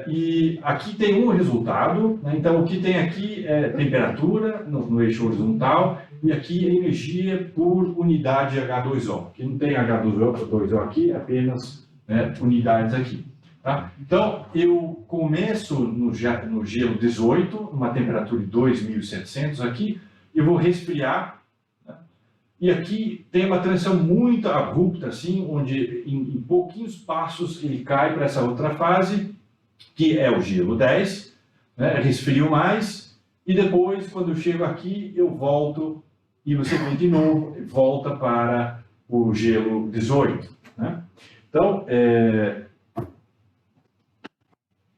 E aqui tem um resultado, né? Então o que tem aqui é temperatura no eixo horizontal e aqui energia por unidade H2O. Que não tem H2O aqui, apenas, né, unidades aqui. Tá? Então eu começo no gelo 18, uma temperatura de 2.700 aqui, e vou resfriar. E aqui tem uma transição muito abrupta, assim, onde em pouquinhos passos ele cai para essa outra fase, que é o gelo 10, né? Resfrio mais, e depois, quando eu chego aqui, eu volto, e você vem de novo, volta para o gelo 18. Né? Então,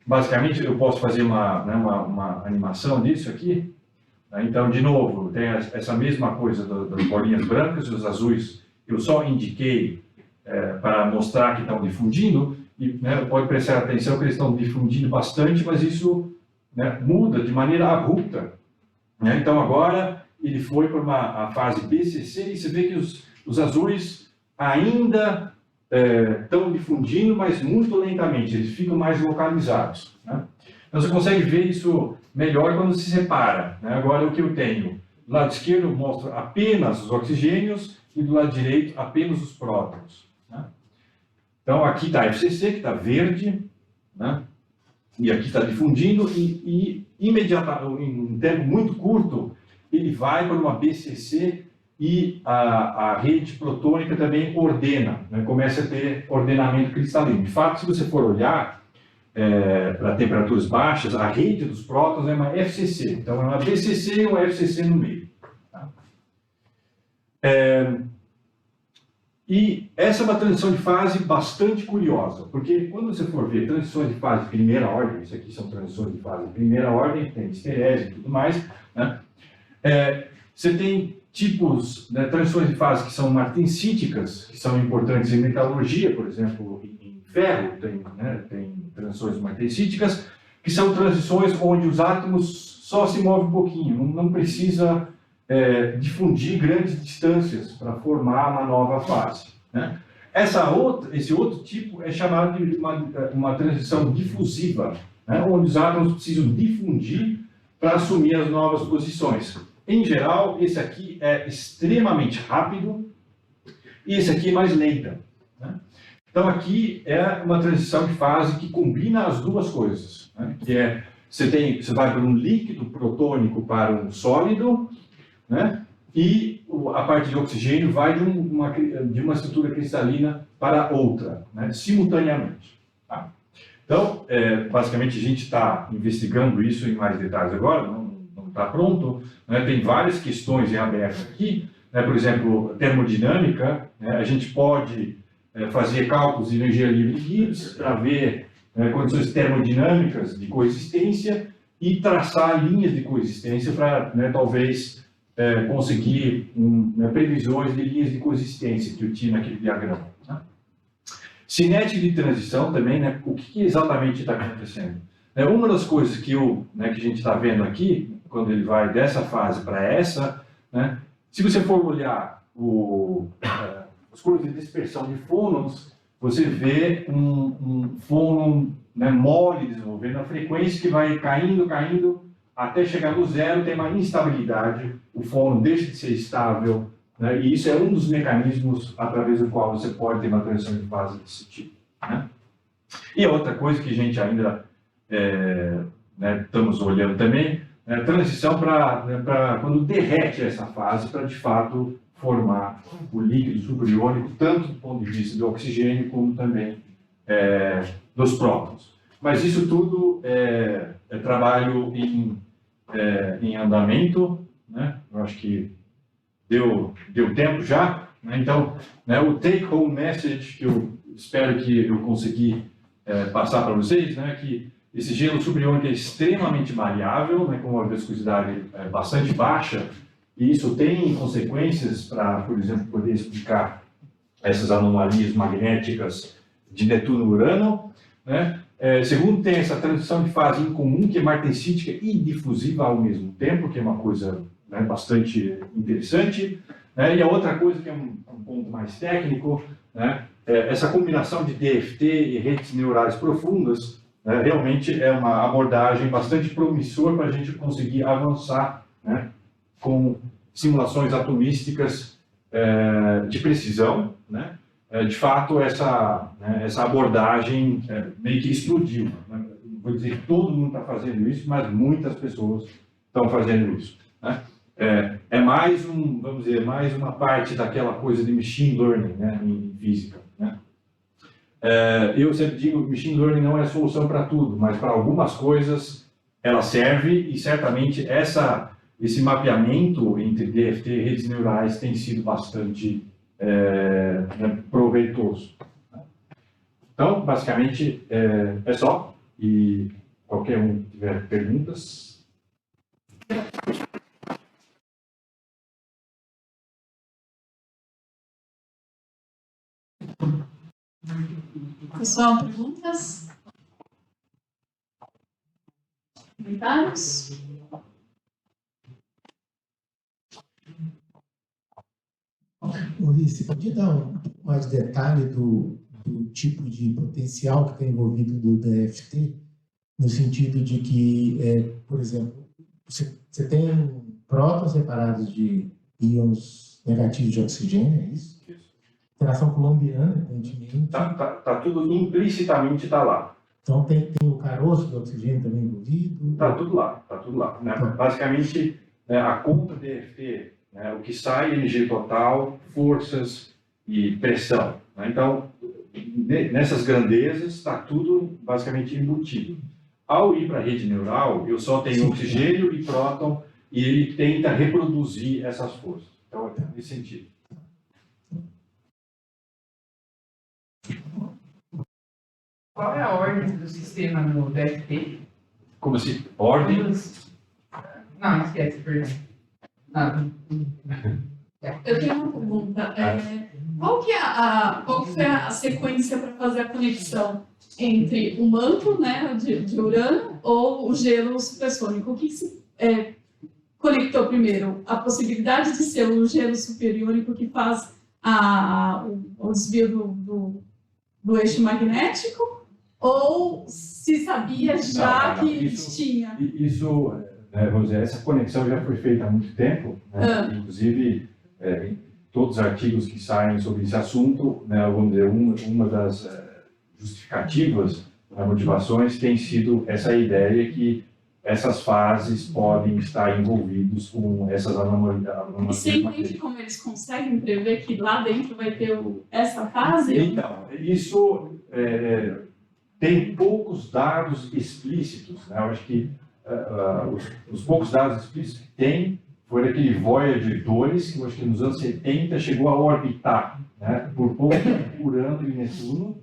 basicamente, eu posso fazer uma animação disso aqui. Então, de novo, tem essa mesma coisa das bolinhas brancas e os azuis, eu só indiquei para mostrar que estão difundindo, e, né, pode prestar atenção que eles estão difundindo bastante, mas isso, né, muda de maneira abrupta. Né? Então, agora ele foi para a fase BCC e você vê que os azuis ainda estão difundindo, mas muito lentamente, eles ficam mais localizados. Né? Então, você consegue ver isso melhor quando se separa. Né? Agora, o que eu tenho? Do lado esquerdo, eu mostro apenas os oxigênios e do lado direito, apenas os prótons. Né? Então, aqui está a FCC, que está verde, né? E aqui está difundindo, e imediatamente, em um tempo muito curto, ele vai para uma BCC e a rede protônica também ordena, né? Começa a ter ordenamento cristalino. De fato, se você for olhar para temperaturas baixas, a rede dos prótons é uma FCC, então é uma BCC e uma FCC no meio. Tá? E essa é uma transição de fase bastante curiosa, porque quando você for ver transições de fase de primeira ordem, isso aqui são transições de fase de primeira ordem, tem esterese e tudo mais, né? Você tem tipos, né, transições de fase que são martensíticas, que são importantes em metalurgia, por exemplo, em ferro, tem transições martensíticas, que são transições onde os átomos só se movem um pouquinho, não precisa difundir grandes distâncias para formar uma nova fase. Né? Esse outro tipo é chamado de uma transição difusiva, né? Onde os átomos precisam difundir para assumir as novas posições. Em geral, esse aqui é extremamente rápido e esse aqui é mais lenta. Né? Então aqui é uma transição de fase que combina as duas coisas. Né? Que você vai para um líquido protônico para um sólido, né? E a parte de oxigênio vai de uma estrutura cristalina para outra, né? Simultaneamente. Tá? Então, basicamente, a gente está investigando isso em mais detalhes agora, não está pronto. Né? Tem várias questões em aberto aqui. Né? Por exemplo, termodinâmica, né? A gente pode fazer cálculos de energia livre de Gibbs para ver condições termodinâmicas de coexistência e traçar linhas de coexistência para, né, talvez, conseguir previsões de linhas de coexistência que eu tinha naquele diagrama. Né? Cinética de transição também, né? O que exatamente está acontecendo? Uma das coisas que a gente está vendo aqui, quando ele vai dessa fase para essa, né? Se você for olhar os curvas de dispersão de fônons, você vê um fônon, né, mole desenvolvendo a frequência que vai caindo, até chegar no zero, tem uma instabilidade, o fônon deixa de ser estável, né, e isso é um dos mecanismos através do qual você pode ter uma transição de fase desse tipo. Né? E a outra coisa que a gente ainda estamos olhando também, é a transição para quando derrete essa fase, para de fato formar o líquido supriônico, tanto do ponto de vista do oxigênio, como também dos prótons. Mas isso tudo é trabalho em andamento, né? Eu acho que deu tempo já. Né? Então, né, o take-home message que eu espero que eu consegui passar para vocês, né, que esse gelo supriônico é extremamente variável, né, com uma viscosidade bastante baixa, e isso tem consequências para, por exemplo, poder explicar essas anomalias magnéticas de Netuno e Urano. Né? Segundo, tem essa transição de fase incomum, que é martensítica e difusiva ao mesmo tempo, que é uma coisa, né, bastante interessante. Né? E a outra coisa, que é um ponto mais técnico, né, essa combinação de DFT e redes neurais profundas, né, realmente é uma abordagem bastante promissora para a gente conseguir avançar, né, com simulações atomísticas de precisão, né? De fato, essa abordagem meio que explodiu, né? Não vou dizer que todo mundo está fazendo isso, mas muitas pessoas estão fazendo isso, né? Mais vamos dizer, mais uma parte daquela coisa de machine learning, né, em física, né? Eu sempre digo que machine learning não é a solução para tudo, mas para algumas coisas ela serve, e certamente esse mapeamento entre DFT e redes neurais tem sido bastante proveitoso. Então, basicamente, é só. E qualquer um que tiver perguntas. Pessoal, perguntas? Comentários? Luiz, você podia dar um pouco mais de detalhe do tipo de potencial que está envolvido do DFT, no sentido de que, por exemplo, você tem prótons separados de íons negativos de oxigênio, é isso? Interação colombiana, evidentemente. Tá tudo implicitamente lá. Então tem o caroço do oxigênio também envolvido? Tá tudo lá. Né? Tá. Basicamente, né, a conta DFT, né, o que sai, energia total, forças e pressão, né? Então, nessas grandezas, está tudo basicamente embutido. Ao ir para a rede neural, eu só tenho oxigênio e próton, e ele tenta reproduzir essas forças. Então, é nesse sentido. Qual é a ordem do sistema no DFT? Como assim? Ordem? Não, esquece, perdão. Eu tenho uma pergunta. Qual que foi a sequência para fazer a conexão entre o manto, né, de Urano ou o gelo supersônico? O que se conectou primeiro? A possibilidade de ser o gelo superiônico que faz o desvio do eixo magnético? Ou se sabia já que tinha? Isso, vamos dizer, essa conexão já foi feita há muito tempo, né? Inclusive, em todos os artigos que saem sobre esse assunto, né, vamos dizer, uma das justificativas, motivações, tem sido essa ideia que essas fases podem estar envolvidas com essas anomalias. E você entende como eles conseguem prever que lá dentro vai ter essa fase? Então, isso tem poucos dados explícitos, né? Eu acho que os poucos dados explícitos que tem foi daquele Voyager 2, que eu acho que nos anos 70 chegou a orbitar, né, por pouco Urano e Netuno,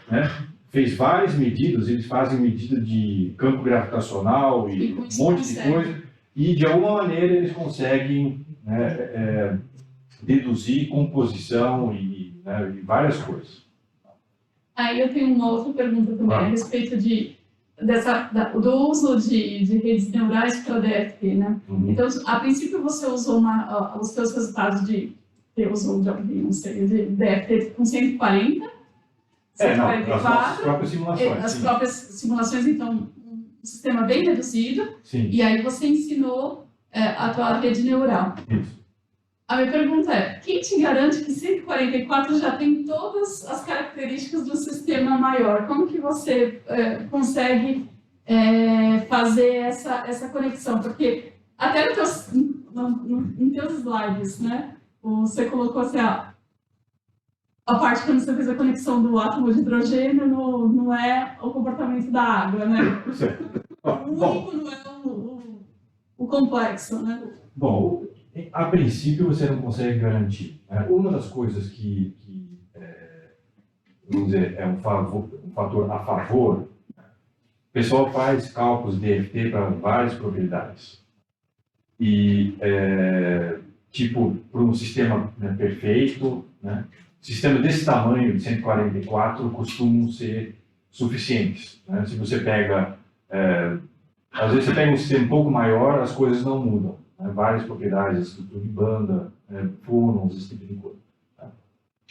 né? Fez várias medidas, eles fazem medida de campo gravitacional e um monte de coisa, e de alguma maneira eles conseguem, né, deduzir composição e várias coisas. Aí eu tenho uma outra pergunta também a respeito do uso de redes neurais para DFT, né? Então, a princípio você usou os seus resultados de DFT com 140, 144, as próprias simulações. As próprias simulações, então, um sistema bem reduzido, sim. E aí você ensinou a tua rede neural. Isso. A minha pergunta quem te garante que 144 já tem todas as características do sistema maior? Como que você consegue fazer essa conexão? Porque até em teus slides, né, você colocou assim, a parte quando você fez a conexão do átomo de hidrogênio não é o comportamento da água, né? O único não é o complexo, né? Bom, a princípio você não consegue garantir, né? Uma das coisas que vamos dizer, é um fator a favor, né? O pessoal faz cálculos de DFT para várias probabilidades. E, tipo, para um sistema, né, perfeito, né? Sistemas desse tamanho, de 144, costumam ser suficientes, né? Se você pega, às vezes você pega um sistema um pouco maior, as coisas não mudam, né? Várias propriedades, estrutura de banda, fônons, esse tipo de coisa. Tá?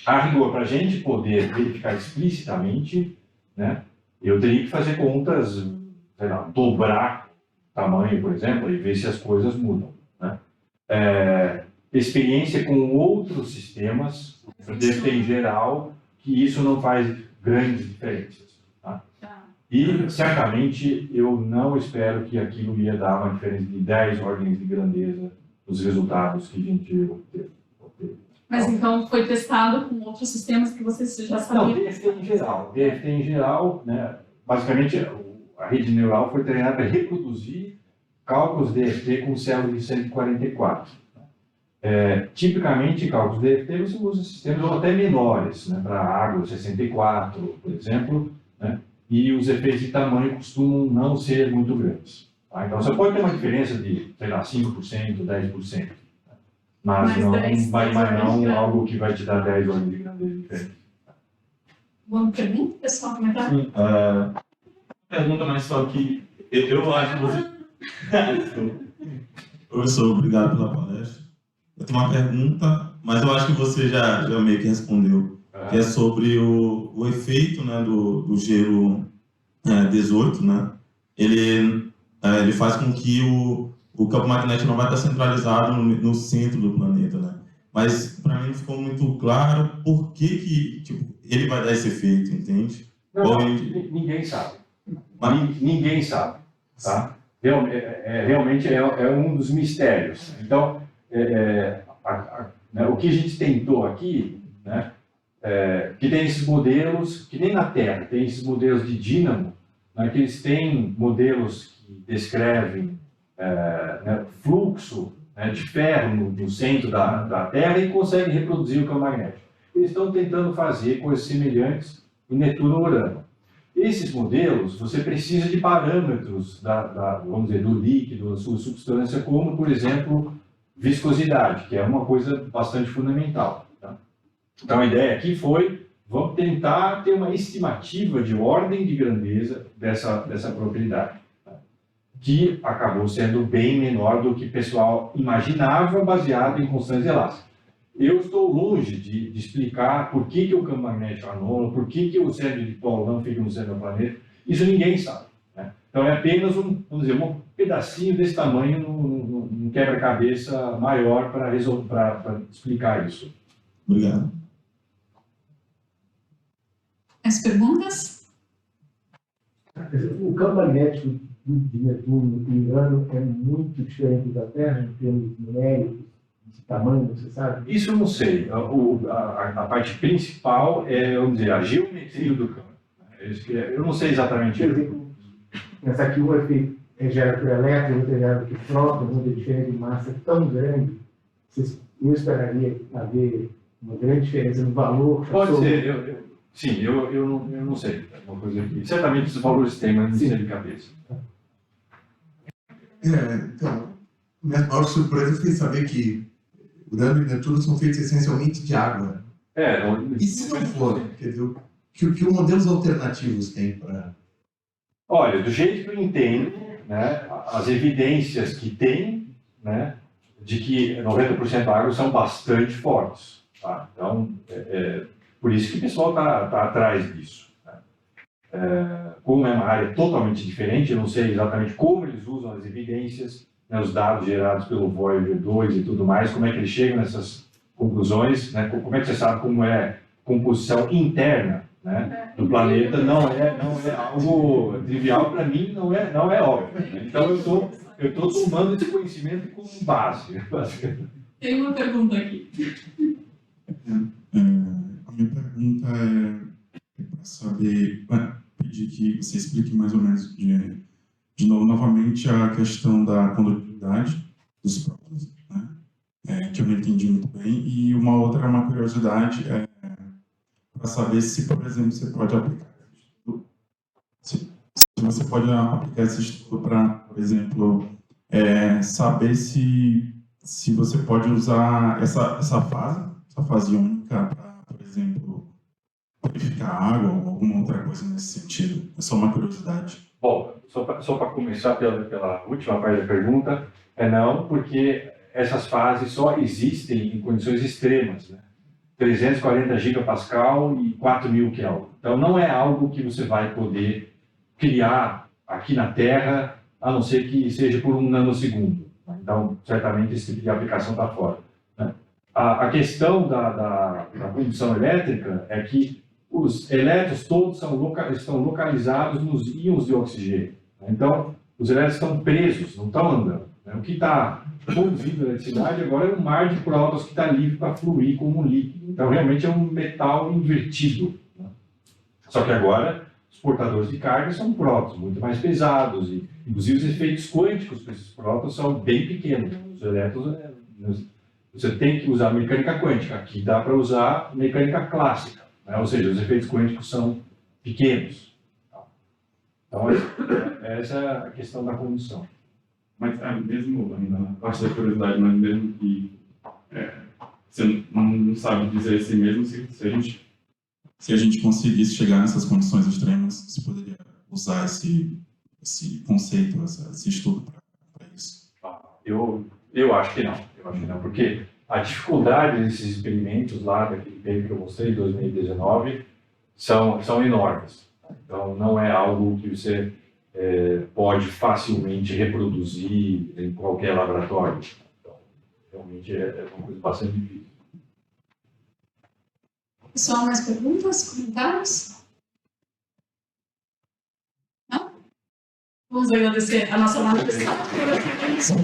A rigor, para a gente poder verificar explicitamente, né, Eu teria que fazer contas, sei lá, dobrar o tamanho, por exemplo, e ver se as coisas mudam, né? Experiência com outros sistemas, deve ter em geral, que isso não faz grandes diferenças, tá? E, certamente, eu não espero que aquilo ia dar uma diferença de 10 ordens de grandeza nos resultados que a gente obteve. Mas então foi testado com outros sistemas que vocês já Não, sabiam? DFT em geral. DFT em geral, né, basicamente, a rede neural foi treinada para reproduzir cálculos DFT com células de 144. Tipicamente, cálculos DFT você usa sistemas até menores, né, para água 64, por exemplo, né, e os efeitos de tamanho costumam não ser muito grandes. Tá? Então, você pode ter uma diferença de, sei lá, 5%, 10%, mas não algo que vai te dar 10 ordens de grandeza diferente. Boa pergunta, pessoal, comentário? Sim, pergunta, mas só que eu acho que você... Professor, obrigado pela palestra. Eu tenho uma pergunta, mas eu acho que você já meio que respondeu, que é sobre o efeito, né, do gelo 18, né? Ele faz com que o campo magnético não vai estar centralizado no centro do planeta, né? Mas para mim ficou muito claro por que tipo, ele vai dar esse efeito, entende? Não, ninguém sabe. Ninguém sabe, tá? Realmente é um dos mistérios. Então, né, o que a gente tentou aqui, né, que tem esses modelos, que nem na Terra, tem esses modelos de dínamo, né, que eles têm modelos que descrevem né, fluxo, né, de ferro no centro da Terra e conseguem reproduzir o campo magnético. Eles estão tentando fazer coisas semelhantes em Netuno e Urano. Esses modelos, você precisa de parâmetros vamos dizer, do líquido, da sua substância, como, por exemplo, viscosidade, que é uma coisa bastante fundamental. Tá? Então, a ideia aqui foi, vamos tentar ter uma estimativa de ordem de grandeza dessa propriedade, tá? Que acabou sendo bem menor do que o pessoal imaginava, baseado em constâncias elásticas. Eu estou longe de explicar por que o campo magnético é anômalo, por que o centro de polo não fica no centro do planeta. Isso ninguém sabe, né? Então é apenas vamos dizer, um pedacinho desse tamanho num quebra-cabeça maior para explicar isso. Obrigado. As perguntas? O campo magnético de Netuno e Urano é muito diferente da Terra em termos numéricos, de tamanho, você sabe? Isso eu não sei. A parte principal é, vamos dizer, a geometria do campo. Eu não sei exatamente. Por exemplo, pensar que um efeito gera por elétron, outro gera por próton, uma diferença de massa tão grande, eu esperaria haver uma grande diferença no valor. Pode ser, sim, eu não sei. É uma coisa que, certamente os valores têm, mas não sei de cabeça. Então, minha maior surpresa foi saber que Urano e Netuno são feitos essencialmente de água. E se não for, quer dizer, que modelos alternativos tem para... Olha, do jeito que eu entendo, né, as evidências que tem, né, de que 90% da água são bastante fortes. Tá? Então, por isso que o pessoal está atrás disso. Né? Como é uma área totalmente diferente, eu não sei exatamente como eles usam as evidências, né, os dados gerados pelo Voyager 2 e tudo mais, como é que eles chegam nessas conclusões, né? Como é que você sabe como é a composição interna, né, do planeta, não é algo trivial para mim, não é óbvio. Né? Então eu estou tomando esse conhecimento como base. Tem uma pergunta aqui. A minha pergunta é para saber, pedir que você explique mais ou menos de novo, novamente, a questão da condutividade dos prótons, né? Que eu não entendi muito bem, e uma outra é uma curiosidade para saber se, por exemplo, você pode aplicar esse estudo, se você pode aplicar esse estudo para, por exemplo, saber se você pode usar essa fase única para, por exemplo, purificar água ou alguma outra coisa nesse sentido. É só uma curiosidade. Bom, só para começar pela última parte da pergunta, não, porque essas fases só existem em condições extremas, né? 340 gigapascal e 4.000 Kelvin. Então, não é algo que você vai poder criar aqui na Terra, a não ser que seja por 1 nanosegundo. Então, certamente, esse tipo de aplicação está fora. Né? A questão da condução elétrica é que os elétrons todos estão localizados nos íons de oxigênio. Então, os elétrons estão presos, não estão andando. Né? O que está conduzindo a eletricidade agora é um mar de prótons que está livre para fluir como um líquido. Então, realmente é um metal invertido. Né? Só que agora, os portadores de carga são prótons, muito mais pesados. E, inclusive, os efeitos quânticos para esses prótons são bem pequenos. Os elétrons, você tem que usar mecânica quântica. Aqui dá para usar mecânica clássica. Né? Ou seja, os efeitos quânticos são pequenos. Então, essa é a questão da condução. Mas mesmo, ainda na parte da curiosidade, mas mesmo que você não sabe dizer assim mesmo, se a gente conseguisse chegar nessas condições extremas, você poderia usar esse conceito, esse estudo para isso? Eu acho que não. Eu acho que não, porque a dificuldade desses experimentos lá, daquele paper que eu mostrei, em 2019, são enormes. Então, não é algo que você pode facilmente reproduzir em qualquer laboratório. Então, realmente é uma coisa bastante difícil. Pessoal, mais perguntas, comentários? Não? Vamos agradecer a nossa manifestação por essa